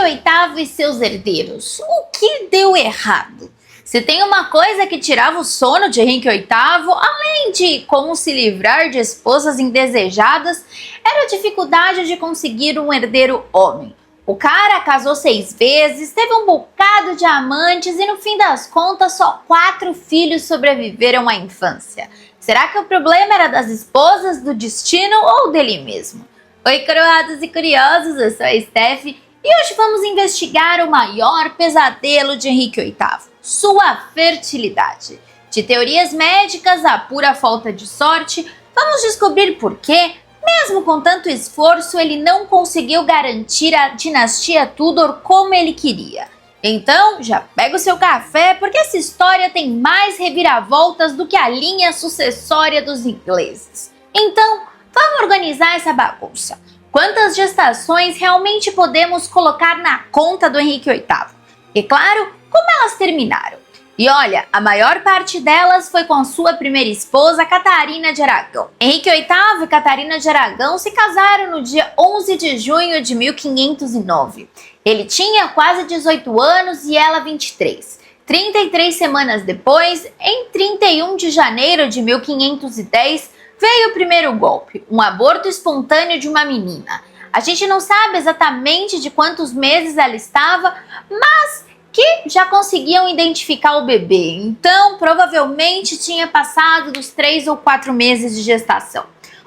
Henrique VIII e seus herdeiros. O que deu errado? Se tem uma coisa que tirava o sono de Henrique VIII, além de como se livrar de esposas indesejadas, era a dificuldade de conseguir um herdeiro homem. O cara casou 6 vezes, teve um bocado de amantes e no fim das contas só 4 filhos sobreviveram à infância. Será que o problema era das esposas, do destino ou dele mesmo? Oi, coroados e curiosos, eu sou a Steph e hoje vamos investigar o maior pesadelo de Henrique VIII, sua fertilidade. De teorias médicas à pura falta de sorte, vamos descobrir por que, mesmo com tanto esforço, ele não conseguiu garantir a dinastia Tudor como ele queria. Então, já pega o seu café, porque essa história tem mais reviravoltas do que a linha sucessória dos ingleses. Então, vamos organizar essa bagunça. Quantas gestações realmente podemos colocar na conta do Henrique VIII? E claro, como elas terminaram? E olha, a maior parte delas foi com a sua primeira esposa, Catarina de Aragão. Henrique VIII e Catarina de Aragão se casaram no dia 11 de junho de 1509. Ele tinha quase 18 anos e ela 23. 33 semanas depois, em 31 de janeiro de 1510, veio o primeiro golpe, um aborto espontâneo de uma menina. A gente não sabe exatamente de quantos meses ela estava, mas que já conseguiam identificar o bebê, então provavelmente tinha passado dos 3 ou 4 meses de gestação.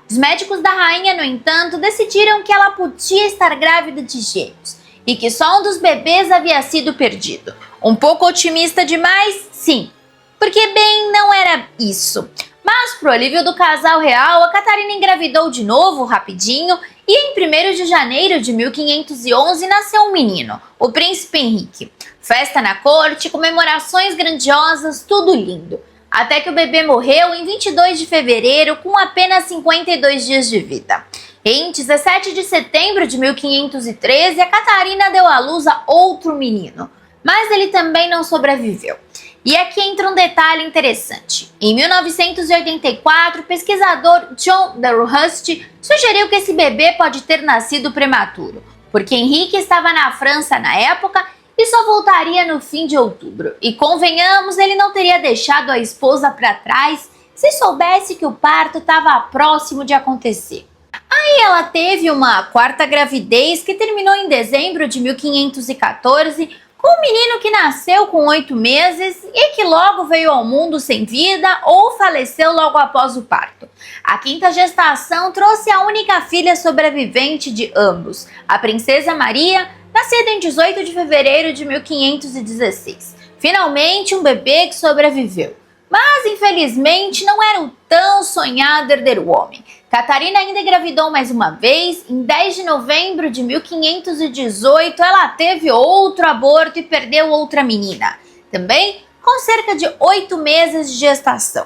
Os médicos da rainha, no entanto, decidiram que ela podia estar grávida de gêmeos e que só um dos bebês havia sido perdido. Um pouco otimista demais? Sim, porque bem, não era isso. Mas, pro alívio do casal real, a Catarina engravidou de novo, rapidinho, e em 1º de janeiro de 1511 nasceu um menino, o príncipe Henrique. Festa na corte, comemorações grandiosas, tudo lindo. Até que o bebê morreu em 22 de fevereiro, com apenas 52 dias de vida. Em 17 de setembro de 1513, a Catarina deu à luz a outro menino, mas ele também não sobreviveu. E aqui entra um detalhe interessante. Em 1984, o pesquisador John Darrell-Hust sugeriu que esse bebê pode ter nascido prematuro, porque Henrique estava na França na época e só voltaria no fim de outubro. E convenhamos, ele não teria deixado a esposa para trás se soubesse que o parto estava próximo de acontecer. Aí ela teve uma 4ª gravidez que terminou em dezembro de 1514, com um menino que nasceu com 8 meses e que logo veio ao mundo sem vida ou faleceu logo após o parto. A 5ª gestação trouxe a única filha sobrevivente de ambos, a princesa Maria, nascida em 18 de fevereiro de 1516. Finalmente, um bebê que sobreviveu. Mas, infelizmente, não era o tão sonhado herdeiro homem. Catarina ainda engravidou mais uma vez. Em 10 de novembro de 1518, ela teve outro aborto e perdeu outra menina, também com cerca de 8 meses de gestação.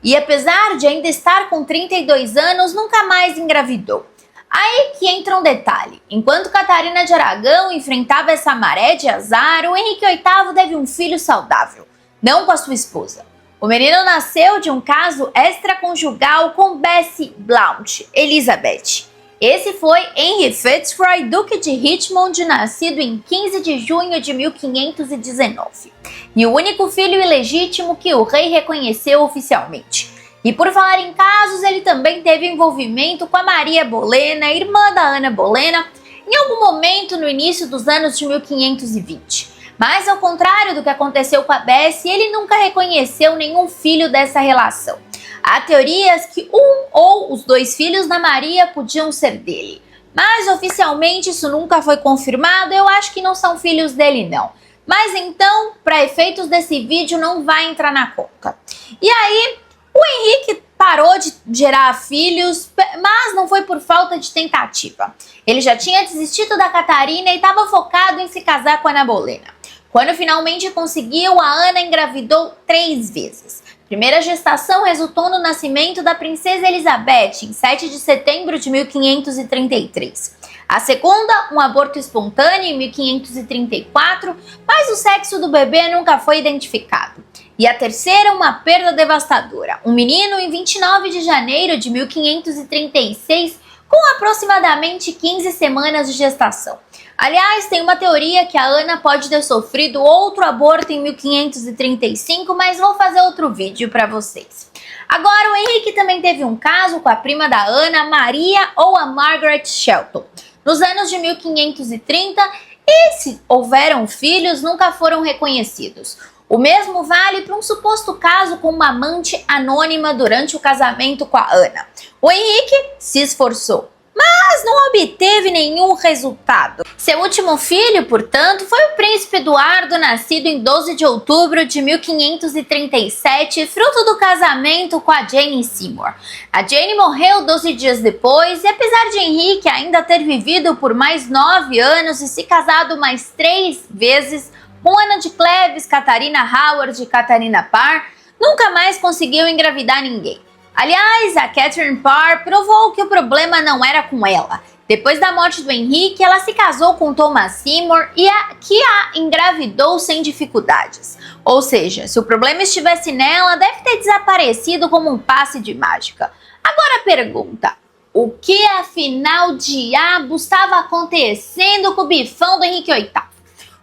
E apesar de ainda estar com 32 anos, nunca mais engravidou. Aí que entra um detalhe. Enquanto Catarina de Aragão enfrentava essa maré de azar, o Henrique VIII teve um filho saudável, não com a sua esposa. O menino nasceu de um caso extraconjugal com Bessie Blount, Elizabeth. Esse foi Henry Fitzroy, Duque de Richmond, nascido em 15 de junho de 1519. E o único filho ilegítimo que o rei reconheceu oficialmente. E por falar em casos, ele também teve envolvimento com a Maria Bolena, irmã da Ana Bolena, em algum momento no início dos anos de 1520. Mas ao contrário do que aconteceu com a Bessie, ele nunca reconheceu nenhum filho dessa relação. Há teorias que um ou os 2 filhos da Maria podiam ser dele. Mas oficialmente isso nunca foi confirmado, eu acho que não são filhos dele não. Mas então, para efeitos desse vídeo, não vai entrar na conta. E aí, o Henrique parou de gerar filhos, mas não foi por falta de tentativa. Ele já tinha desistido da Catarina e estava focado em se casar com a Ana Bolena. Quando finalmente conseguiu, a Ana engravidou 3 vezes. A primeira gestação resultou no nascimento da princesa Elizabeth, em 7 de setembro de 1533. A segunda, um aborto espontâneo em 1534, mas o sexo do bebê nunca foi identificado. E a terceira, uma perda devastadora. Um menino em 29 de janeiro de 1536, com aproximadamente 15 semanas de gestação. Aliás, tem uma teoria que a Ana pode ter sofrido outro aborto em 1535, mas vou fazer outro vídeo para vocês. Agora, o Henrique também teve um caso com a prima da Ana, Maria ou a Margaret Shelton, nos anos de 1530, e se houveram filhos, nunca foram reconhecidos. O mesmo vale para um suposto caso com uma amante anônima durante o casamento com a Ana. O Henrique se esforçou, mas não obteve nenhum resultado. Seu último filho, portanto, foi o príncipe Eduardo, nascido em 12 de outubro de 1537, fruto do casamento com a Jane Seymour. A Jane morreu 12 dias depois e, apesar de Henrique ainda ter vivido por mais 9 anos e se casado mais 3 vezes, com Ana de Cleves, Catarina Howard e Catarina Parr, nunca mais conseguiu engravidar ninguém. Aliás, a Catherine Parr provou que o problema não era com ela. Depois da morte do Henrique, ela se casou com Thomas Seymour que a engravidou sem dificuldades. Ou seja, se o problema estivesse nela, deve ter desaparecido como um passe de mágica. Agora a pergunta: o que afinal diabo estava acontecendo com o bifão do Henrique VIII?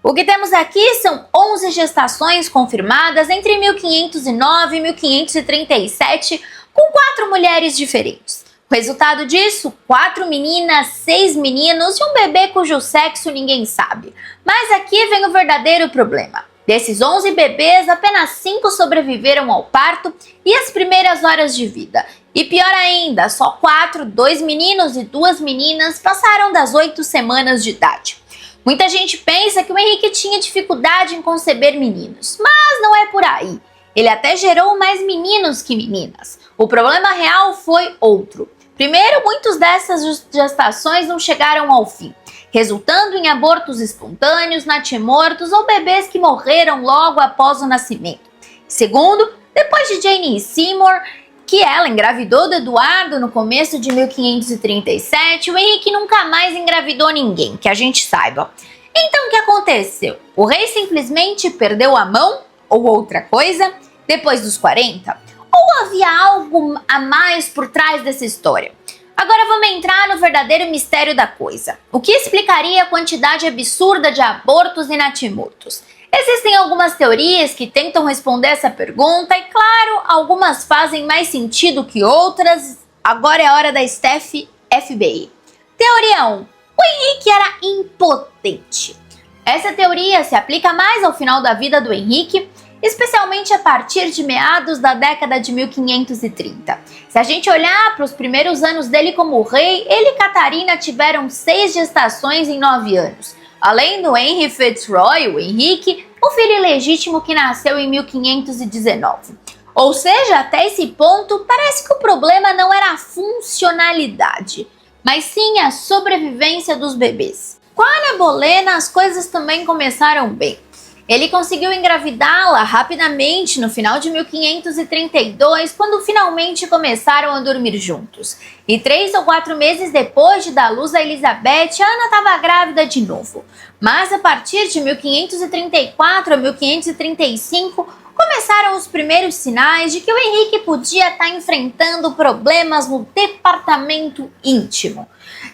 O que temos aqui são 11 gestações confirmadas entre 1509 e 1537, com 4 mulheres diferentes. O resultado disso, 4 meninas, 6 meninos e um bebê cujo sexo ninguém sabe. Mas aqui vem o verdadeiro problema. Desses 11 bebês, apenas 5 sobreviveram ao parto e às primeiras horas de vida. E pior ainda, só 4, 2 meninos e 2 meninas passaram das 8 semanas de idade. Muita gente pensa que o Henrique tinha dificuldade em conceber meninos, mas não é por aí. Ele até gerou mais meninos que meninas. O problema real foi outro. Primeiro, muitas dessas gestações não chegaram ao fim, resultando em abortos espontâneos, natimortos ou bebês que morreram logo após o nascimento. Segundo, depois de Jane Seymour, que ela engravidou do Eduardo no começo de 1537, o Henrique nunca mais engravidou ninguém, que a gente saiba. Então o que aconteceu? O rei simplesmente perdeu a mão, ou outra coisa, depois dos 40? Ou havia algo a mais por trás dessa história? Agora vamos entrar no verdadeiro mistério da coisa. O que explicaria a quantidade absurda de abortos e natimortos? Existem algumas teorias que tentam responder essa pergunta e, claro, algumas fazem mais sentido que outras. Agora é a hora da Steph FBI. Teoria 1. O Henrique era impotente. Essa teoria se aplica mais ao final da vida do Henrique, especialmente a partir de meados da década de 1530. Se a gente olhar para os primeiros anos dele como rei, ele e Catarina tiveram 6 gestações em 9 anos. Além do Henry Fitzroy, o Henrique, o filho ilegítimo que nasceu em 1519. Ou seja, até esse ponto, parece que o problema não era a funcionalidade, mas sim a sobrevivência dos bebês. Com a Ana Bolena, as coisas também começaram bem. Ele conseguiu engravidá-la rapidamente no final de 1532, quando finalmente começaram a dormir juntos. E 3 ou 4 meses depois de dar luz a Elizabeth, a Ana estava grávida de novo. Mas a partir de 1534 a 1535, começaram os primeiros sinais de que o Henrique podia estar enfrentando problemas no departamento íntimo.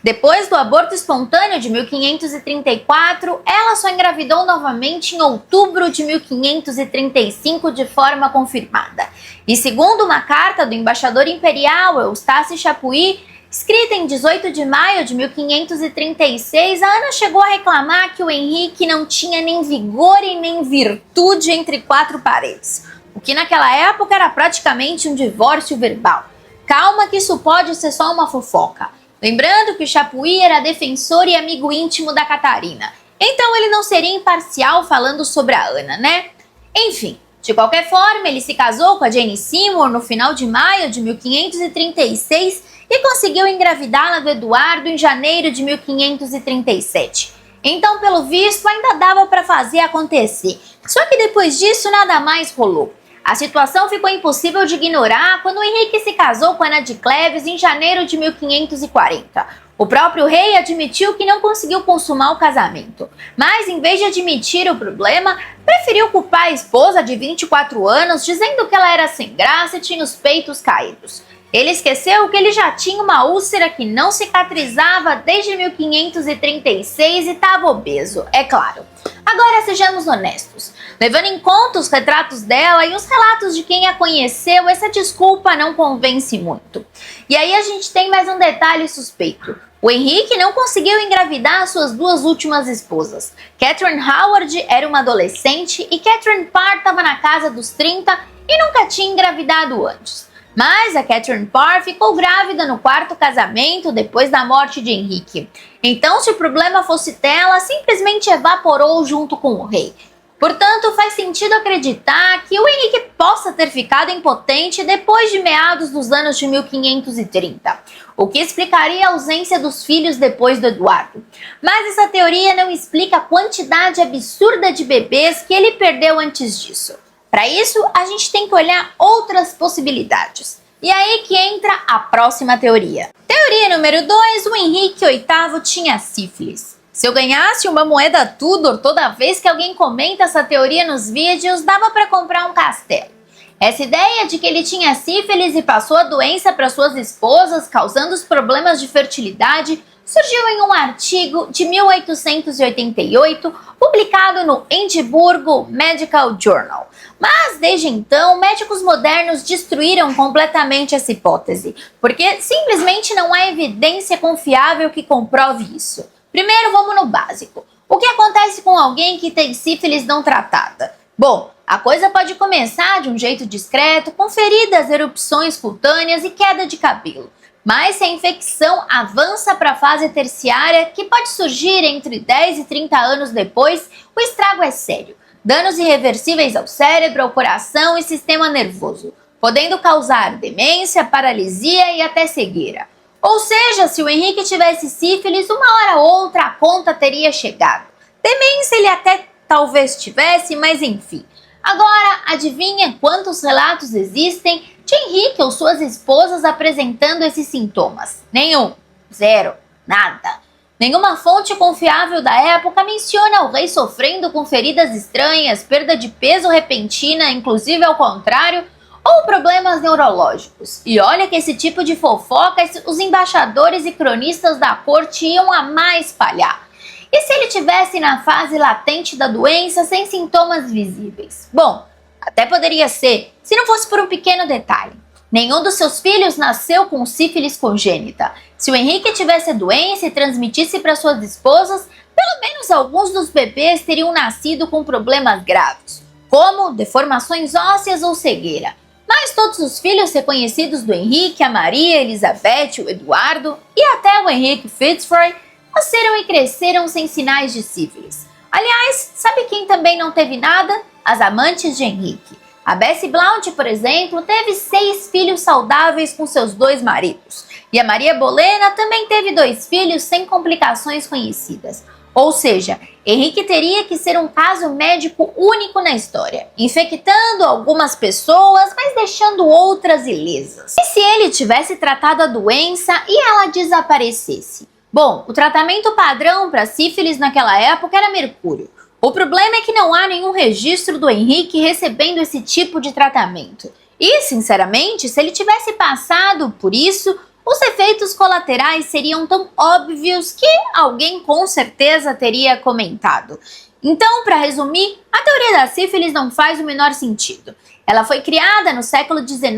Depois do aborto espontâneo de 1534, ela só engravidou novamente em outubro de 1535 de forma confirmada. E segundo uma carta do embaixador imperial Eustace Chapuis, escrita em 18 de maio de 1536, a Ana chegou a reclamar que o Henrique não tinha nem vigor e nem virtude entre 4 paredes, o que naquela época era praticamente um divórcio verbal. Calma que isso pode ser só uma fofoca. Lembrando que o Chapuis era defensor e amigo íntimo da Catarina, então ele não seria imparcial falando sobre a Ana, né? Enfim, de qualquer forma, ele se casou com a Jane Seymour no final de maio de 1536 e conseguiu engravidá-la do Eduardo em janeiro de 1537. Então, pelo visto, ainda dava para fazer acontecer. Só que depois disso, nada mais rolou. A situação ficou impossível de ignorar quando Henrique se casou com Ana de Cleves em janeiro de 1540. O próprio rei admitiu que não conseguiu consumar o casamento, mas em vez de admitir o problema, preferiu culpar a esposa de 24 anos, dizendo que ela era sem graça e tinha os peitos caídos. Ele esqueceu que ele já tinha uma úlcera que não cicatrizava desde 1536 e estava obeso, é claro. Agora sejamos honestos. Levando em conta os retratos dela e os relatos de quem a conheceu, essa desculpa não convence muito. E aí a gente tem mais um detalhe suspeito. O Henrique não conseguiu engravidar suas duas últimas esposas. Catherine Howard era uma adolescente e Catherine Parr estava na casa dos 30 e nunca tinha engravidado antes. Mas a Catherine Parr ficou grávida no quarto casamento depois da morte de Henrique. Então, se o problema fosse dela, simplesmente evaporou junto com o rei. Portanto, faz sentido acreditar que o Henrique possa ter ficado impotente depois de meados dos anos de 1530, o que explicaria a ausência dos filhos depois do Eduardo. Mas essa teoria não explica a quantidade absurda de bebês que ele perdeu antes disso. Para isso, a gente tem que olhar outras possibilidades. E aí que entra a próxima teoria. Teoria número 2, o Henrique VIII tinha sífilis. Se eu ganhasse uma moeda Tudor toda vez que alguém comenta essa teoria nos vídeos, dava para comprar um castelo. Essa ideia de que ele tinha sífilis e passou a doença para suas esposas, causando os problemas de fertilidade, surgiu em um artigo de 1888, publicado no Edinburgh Medical Journal. Mas, desde então, médicos modernos destruíram completamente essa hipótese, porque simplesmente não há evidência confiável que comprove isso. Primeiro, vamos no básico. O que acontece com alguém que tem sífilis não tratada? Bom, a coisa pode começar de um jeito discreto, com feridas, erupções cutâneas e queda de cabelo. Mas se a infecção avança para a fase terciária, que pode surgir entre 10 e 30 anos depois, o estrago é sério. Danos irreversíveis ao cérebro, ao coração e sistema nervoso, podendo causar demência, paralisia e até cegueira. Ou seja, se o Henrique tivesse sífilis, uma hora ou outra a conta teria chegado. Demência ele até talvez tivesse, mas enfim. Agora, adivinha quantos relatos existem de Henrique ou suas esposas apresentando esses sintomas? Nenhum. Zero. Nada. Nenhuma fonte confiável da época menciona o rei sofrendo com feridas estranhas, perda de peso repentina, inclusive ao contrário, ou problemas neurológicos. E olha que esse tipo de fofocas os embaixadores e cronistas da corte iam amar espalhar. E se ele tivesse na fase latente da doença sem sintomas visíveis? Bom, até poderia ser, se não fosse por um pequeno detalhe. Nenhum dos seus filhos nasceu com sífilis congênita. Se o Henrique tivesse a doença e transmitisse para suas esposas, pelo menos alguns dos bebês teriam nascido com problemas graves, como deformações ósseas ou cegueira. Mas todos os filhos reconhecidos do Henrique, a Maria, Elizabeth, o Eduardo e até o Henrique Fitzroy nasceram e cresceram sem sinais de sífilis. Aliás, sabe quem também não teve nada? As amantes de Henrique. A Bessie Blount, por exemplo, teve 6 filhos saudáveis com seus 2 maridos. E a Maria Bolena também teve 2 filhos sem complicações conhecidas. Ou seja, Henrique teria que ser um caso médico único na história, infectando algumas pessoas, mas deixando outras ilesas. E se ele tivesse tratado a doença e ela desaparecesse? Bom, o tratamento padrão para sífilis naquela época era mercúrio. O problema é que não há nenhum registro do Henrique recebendo esse tipo de tratamento. E, sinceramente, se ele tivesse passado por isso, os efeitos colaterais seriam tão óbvios que alguém com certeza teria comentado. Então, para resumir, a teoria da sífilis não faz o menor sentido. Ela foi criada no século XIX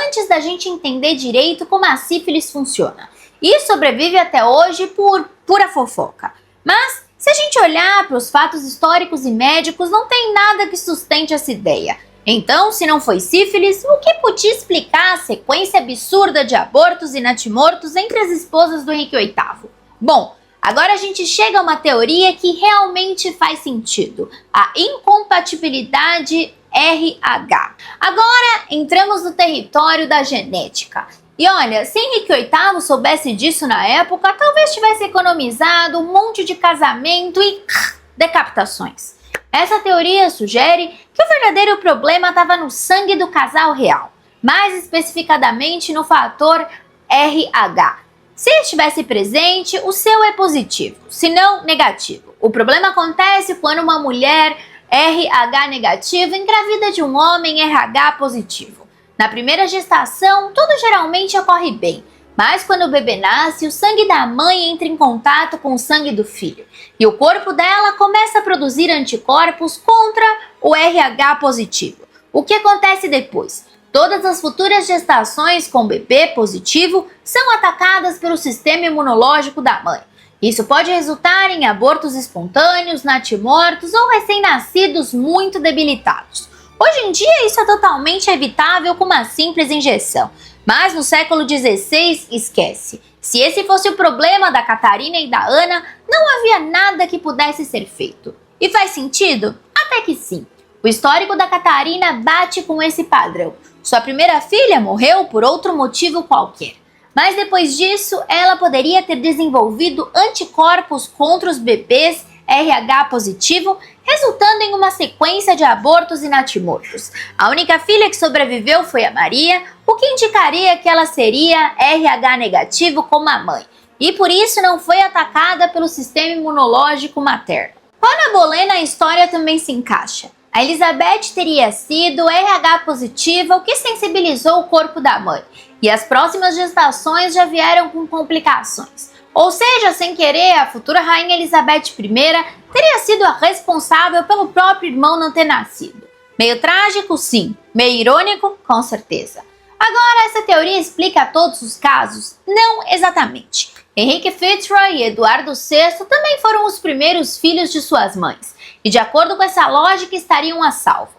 antes da gente entender direito como a sífilis funciona. E sobrevive até hoje por pura fofoca. Mas, se a gente olhar para os fatos históricos e médicos, não tem nada que sustente essa ideia. Então, se não foi sífilis, o que podia explicar a sequência absurda de abortos e natimortos entre as esposas do Henrique VIII? Bom, agora a gente chega a uma teoria que realmente faz sentido: a incompatibilidade RH. Agora entramos no território da genética. E olha, se Henrique VIII soubesse disso na época, talvez tivesse economizado um monte de casamento e decapitações. Essa teoria sugere que o verdadeiro problema estava no sangue do casal real, mais especificadamente no fator RH. Se estivesse presente, o seu é positivo, se não negativo. O problema acontece quando uma mulher RH negativo engravida de um homem RH positivo. Na primeira gestação, tudo geralmente ocorre bem, mas quando o bebê nasce, o sangue da mãe entra em contato com o sangue do filho e o corpo dela começa a produzir anticorpos contra o RH positivo. O que acontece depois? Todas as futuras gestações com bebê positivo são atacadas pelo sistema imunológico da mãe. Isso pode resultar em abortos espontâneos, natimortos ou recém-nascidos muito debilitados. Hoje em dia isso é totalmente evitável com uma simples injeção, mas no século XVI, esquece. Se esse fosse o problema da Catarina e da Ana, não havia nada que pudesse ser feito. E faz sentido? Até que sim. O histórico da Catarina bate com esse padrão. Sua primeira filha morreu por outro motivo qualquer. Mas depois disso, ela poderia ter desenvolvido anticorpos contra os bebês RH positivo, resultando em uma sequência de abortos e natimortos. A única filha que sobreviveu foi a Maria, o que indicaria que ela seria RH negativo como a mãe, e por isso não foi atacada pelo sistema imunológico materno. Com a Ana Bolena, a história também se encaixa. A Elizabeth teria sido RH positiva, o que sensibilizou o corpo da mãe, e as próximas gestações já vieram com complicações. Ou seja, sem querer, a futura rainha Elizabeth I teria sido a responsável pelo próprio irmão não ter nascido. Meio trágico, sim. Meio irônico, com certeza. Agora, essa teoria explica todos os casos? Não exatamente. Henrique Fitzroy e Eduardo VI também foram os primeiros filhos de suas mães, e de acordo com essa lógica estariam a salvo.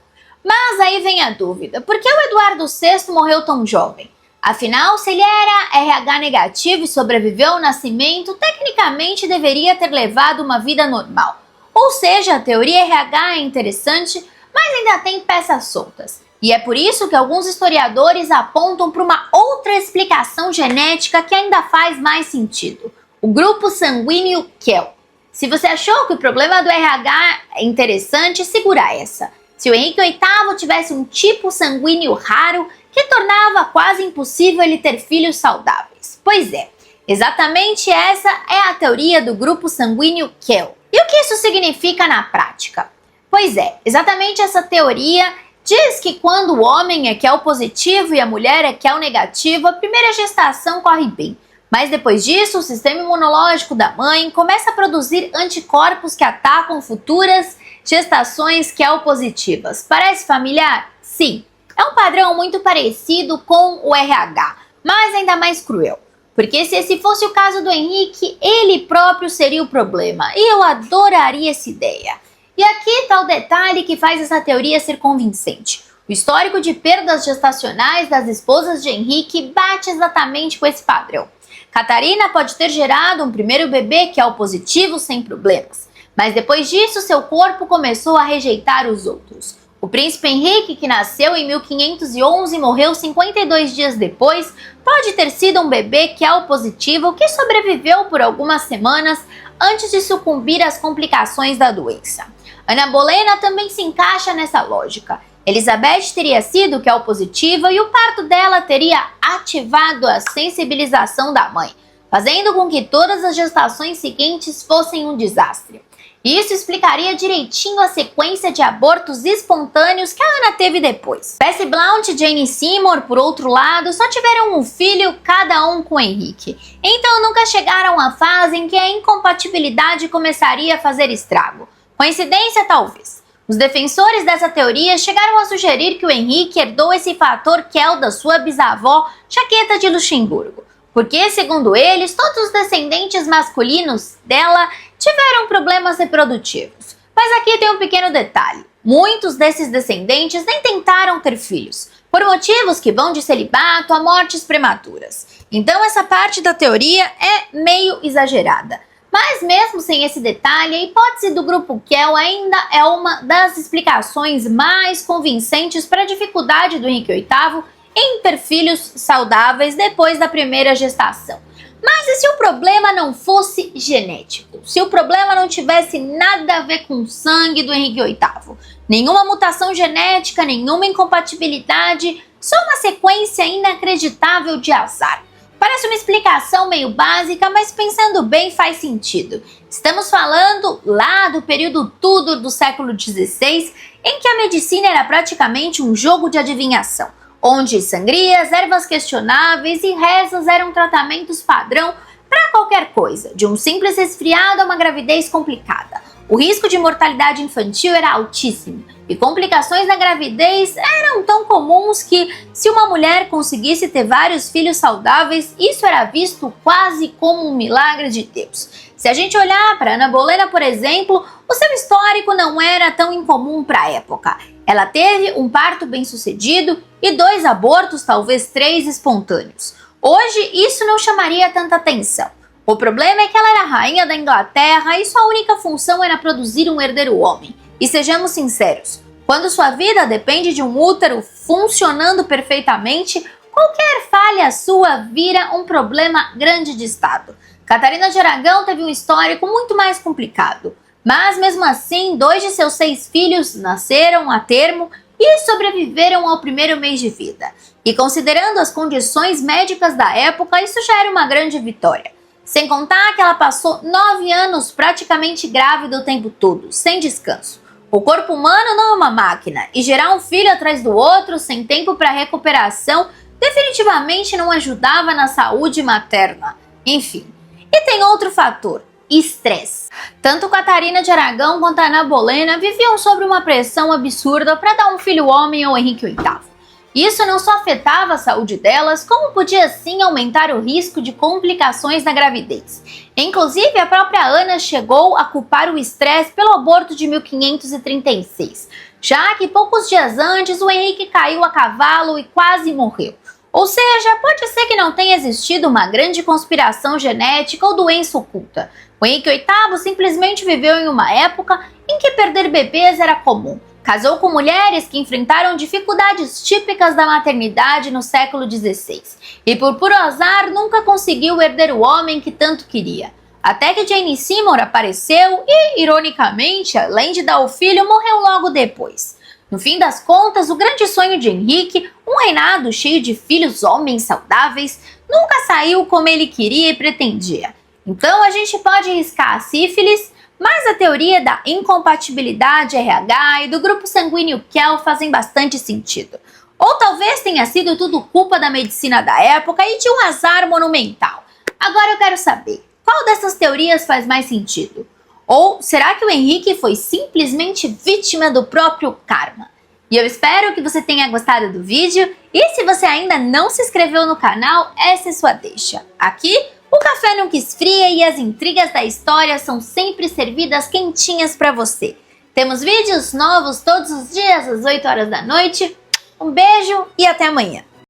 Mas aí vem a dúvida, por que o Eduardo VI morreu tão jovem? Afinal, se ele era RH negativo e sobreviveu ao nascimento, tecnicamente deveria ter levado uma vida normal. Ou seja, a teoria RH é interessante, mas ainda tem peças soltas. E é por isso que alguns historiadores apontam para uma outra explicação genética que ainda faz mais sentido: o grupo sanguíneo Kell. Se você achou que o problema do RH é interessante, segura essa. Se o Henrique VIII tivesse um tipo sanguíneo raro, que tornava quase impossível ele ter filhos saudáveis. Pois é, exatamente essa é a teoria do grupo sanguíneo Kell. E o que isso significa na prática? Pois é, exatamente essa teoria diz que quando o homem é Kell positivo e a mulher é Kell negativo, a primeira gestação corre bem. Mas depois disso, o sistema imunológico da mãe começa a produzir anticorpos que atacam futuras gestações Kell positivas. Parece familiar? Sim. É um padrão muito parecido com o RH, mas ainda mais cruel. Porque se esse fosse o caso do Henrique, ele próprio seria o problema. E eu adoraria essa ideia. E aqui está o detalhe que faz essa teoria ser convincente. O histórico de perdas gestacionais das esposas de Henrique bate exatamente com esse padrão. Catarina pode ter gerado um primeiro bebê que é o positivo sem problemas, mas depois disso seu corpo começou a rejeitar os outros. O príncipe Henrique, que nasceu em 1511 e morreu 52 dias depois, pode ter sido um bebê que é o positivo que sobreviveu por algumas semanas antes de sucumbir às complicações da doença. Ana Bolena também se encaixa nessa lógica. Elizabeth teria sido que é o positivo e o parto dela teria ativado a sensibilização da mãe, fazendo com que todas as gestações seguintes fossem um desastre. Isso explicaria direitinho a sequência de abortos espontâneos que a Ana teve depois. Bessy Blount e Jane Seymour, por outro lado, só tiveram um filho, cada um com Henrique. Então nunca chegaram à fase em que a incompatibilidade começaria a fazer estrago. Coincidência, talvez. Os defensores dessa teoria chegaram a sugerir que o Henrique herdou esse fator Kell da sua bisavó, Jaqueta de Luxemburgo, porque, segundo eles, todos os descendentes masculinos dela tiveram problemas reprodutivos. Mas aqui tem um pequeno detalhe: muitos desses descendentes nem tentaram ter filhos, por motivos que vão de celibato a mortes prematuras. Então essa parte da teoria é meio exagerada. Mas mesmo sem esse detalhe, a hipótese do grupo Kell ainda é uma das explicações mais convincentes para a dificuldade do Henrique VIII em ter filhos saudáveis depois da primeira gestação. Mas e se o problema não fosse genético? Se o problema não tivesse nada a ver com o sangue do Henrique VIII? Nenhuma mutação genética, nenhuma incompatibilidade, só uma sequência inacreditável de azar. Parece uma explicação meio básica, mas pensando bem faz sentido. Estamos falando lá do período Tudor do século XVI, em que a medicina era praticamente um jogo de adivinhação. onde sangrias, ervas questionáveis e rezas eram tratamentos padrão para qualquer coisa, de um simples resfriado a uma gravidez complicada. O risco de mortalidade infantil era altíssimo e complicações na gravidez eram tão comuns que, se uma mulher conseguisse ter vários filhos saudáveis, isso era visto quase como um milagre de Deus. Se a gente olhar para Ana Bolena, por exemplo, o seu histórico não era tão incomum para a época. Ela teve um parto bem-sucedido e 2 abortos, talvez 3 espontâneos. Hoje, isso não chamaria tanta atenção. O problema é que ela era rainha da Inglaterra e sua única função era produzir um herdeiro homem. E sejamos sinceros, quando sua vida depende de um útero funcionando perfeitamente, qualquer falha sua vira um problema grande de Estado. Catarina de Aragão teve um histórico muito mais complicado, mas mesmo assim, 2 de seus 6 filhos nasceram a termo e sobreviveram ao primeiro mês de vida. E considerando as condições médicas da época, isso já era uma grande vitória. Sem contar que ela passou 9 anos praticamente grávida o tempo todo, sem descanso. O corpo humano não é uma máquina, e gerar um filho atrás do outro, sem tempo para recuperação, definitivamente não ajudava na saúde materna. Enfim. E tem outro fator: estresse. Tanto Catarina de Aragão quanto Ana Bolena viviam sob uma pressão absurda para dar um filho homem ao Henrique VIII. Isso não só afetava a saúde delas, como podia sim aumentar o risco de complicações na gravidez. Inclusive, a própria Ana chegou a culpar o estresse pelo aborto de 1536, já que poucos dias antes o Henrique caiu a cavalo e quase morreu. Ou seja, pode ser que não tenha existido uma grande conspiração genética ou doença oculta. O Henrique VIII simplesmente viveu em uma época em que perder bebês era comum. Casou com mulheres que enfrentaram dificuldades típicas da maternidade no século XVI. E por puro azar nunca conseguiu herder o homem que tanto queria. Até que Jane Seymour apareceu e, ironicamente, além de dar o filho, morreu logo depois. No fim das contas, o grande sonho de Henrique, um reinado cheio de filhos homens saudáveis, nunca saiu como ele queria e pretendia. Então a gente pode riscar a sífilis, mas a teoria da incompatibilidade RH e do grupo sanguíneo Kell fazem bastante sentido. Ou talvez tenha sido tudo culpa da medicina da época e de um azar monumental. Agora eu quero saber, qual dessas teorias faz mais sentido? Ou será que o Henrique foi simplesmente vítima do próprio karma? E eu espero que você tenha gostado do vídeo, e se você ainda não se inscreveu no canal, essa é sua deixa. Aqui, o café nunca esfria e as intrigas da história são sempre servidas quentinhas para você. Temos vídeos novos todos os dias às 8 horas da noite. Um beijo e até amanhã!